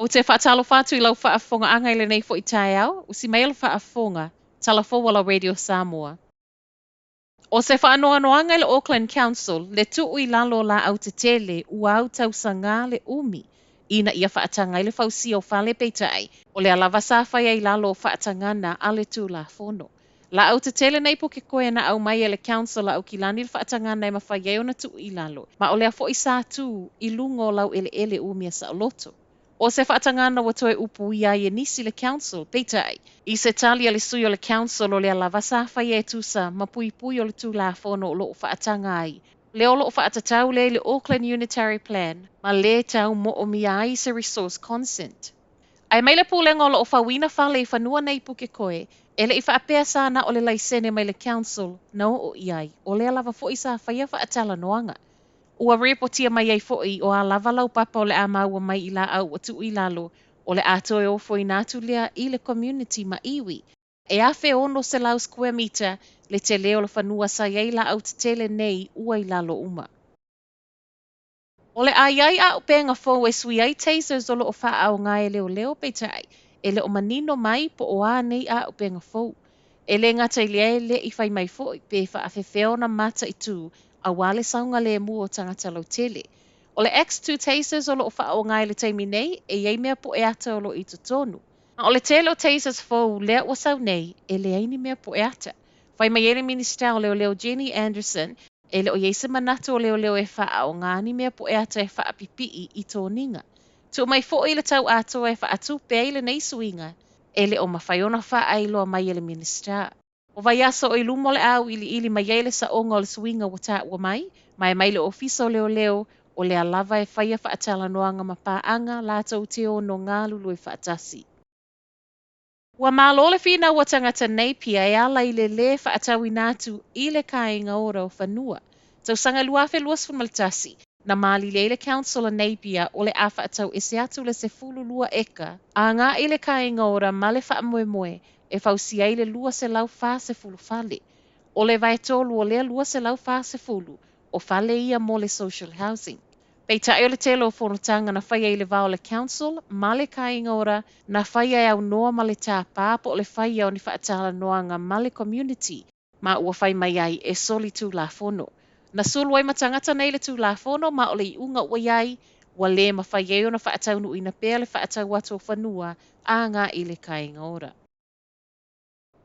O te whaatalo whātu I lau whaafonga anga I le nei fo I tae au, usi mai alo whaafonga, talafo wala Radio Samoa. O se whaanoanoanga I le Auckland Council, le tuu I lalo la au te tele, ua au tausanga le umi, ina ia whaatanga I le fausia o whale peitai, o le alava sāwhai I lalo o whaatangana a le tū la fono. La au te tele nei po ke koe na au mai le council au ki lani le whaatangana I mawhai na tuu I lalo, ma o lea fo I sā tū I lungo lau ele umia sa o loto. O se whaatangana wa toe upu ia I nisi le council, peitai. I se tali le sui o le council o le alava sāwhai e tusa, ma pui o le tū la fono o loo whaatanga ai. Le o loo whaatatau le Auckland Unitary Plan, ma le tau mo o mia ai se resource consent. Ai mai le pūlenga o loo whawina whale I whanua nei puke koe, ele I whaapea sāna o le laisene mai le council, na o iai, o le alava fo I sa whaia whaatala noanga. Ua repotia mai ai fo'i o a lava lau papa o le a maua mai I la au o tu I lalo o le atoe o foi nātu lea I le community ma iwi. E a fe ono se lau square meter le te leo le whanua sa iei la au te tele nei ua I lalo uma. O le a iai a upenga fo e sui ai tasers o lo o wha au ngai leo peitai. E le o manino mai po o a nei a upenga fo. E le ngata I lea le I whai mai fo I pe wha a fefeo na mata I tū. A wale saunga le mua o tangata lau tele. O le X2 tasers o lo wha o ngai le teimi nei, e iei mea po e ata o lo I tonu. O le tele o tasers fo lea o sau nei, e le aini mea po e ata. Whai mai ele minister o leo Jenny Anderson, e le o yeise manata o leo e wha o ngani mea po e ata e wha pipi I tōninga. Tu mai fo I le tau ato e wha atu pe le nei suinga, e le o mawhaiona wha ailoa mai ele minister. O vai aso o ilumo le au ili mai ele sa onga o le swinga wata ua mai mai le ofiso leo o le alava e whaia whaatala noanga mapaanga la tau te o no ngā lulu e whaatasi. Ua mālo le whina ua tangata nei pia e ala I le whaatawi nātu I le kāinga ora o whanua. Tau sanga luafe luas whamaltasi, na māli le council a nei pia o le a whaatau e se atu le se fulu lua eka, a ngā I le kāinga ora ma le whaamoemoe, e fausia I le lua se lau wha se fulu fale. O le vai tolu o lea lua se lau wha se fulu, o fale ia mo le social housing. Pei tae o le telo o whonotanga na whaia I le vao le council, ma le kāinga ora, na whaia e au noa ma le tā pāpo o le whaia o ni whaatala noanga ma le community, ma ua whai mai ai e soli tū la fono. Na sulu ai matangata nei le tū la fono, ma o le I unga ua iai, wa le ma whaia o na whaatau nu ina pēr le whaatau ato whanua, a ngā I le kāinga ora.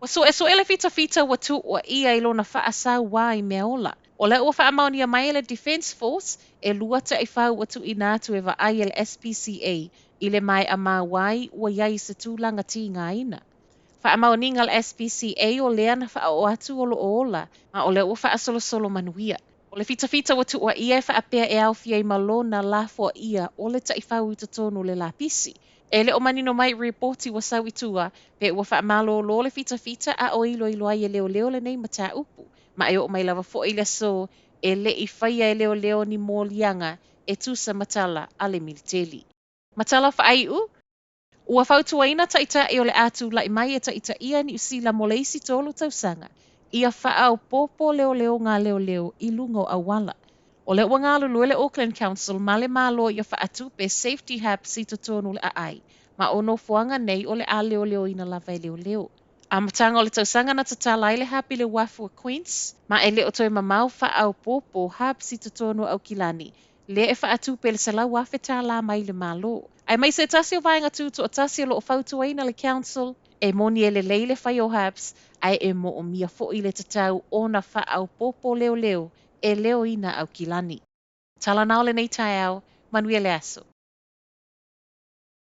Wa so ele fita wa tu wa ia I lona whaasau wā I mea ola. O le ua whaamaunia mai le Defence Force, e lua ta I whau wa tu inatu e wa ai le SPCA, I le mai a mā wai ua iai se tūlanga ti ngā ina. Whaamauninga le SPCA o lea na wha o atu o lo ola, ma o le ua whaasolo manuia. O le fita wa tu wa ia e whaapea e au fia I malona la fo ia o le ta I whau I tonu le lapisi. E le o manino mai reporti wa sau itua, pe ua whaamalo lo le fita a o ilo ai e leo le nei mata upu. Ma e o mai lava fo I le so, e le I whaia e leo ni mōlianga, e tusa matala a le militeli. Matala whaaiu, ua whautua ina taita e o le atu lai mai e taita ia ni usila mo le isi tolu tausanga. Ia whaau popo leo ngā leo I lungo awala. O le ua ngā lulu le Auckland Council ma le mālo ia whaatu pe safety hub si tonu le ai, ma ono fuanga nei o le a leo ina lava e leo. A matanga o le tausanga na tatala I le hapi le wafua Queens, ma e le o toi mamau whaau popo hub si tonu au kilani, le e whaatu pe le sala wafe tā la mai le mālo. Ai mai se tasi o vaenga tūtu o tasi o lo o whautua ina le council, e moni e le leile whai o hubs, ai e mo o mia fo I le tatau o na whaau popo leo, e leo ina au kilani. Tala nao le nei tai au, Manuele Aso.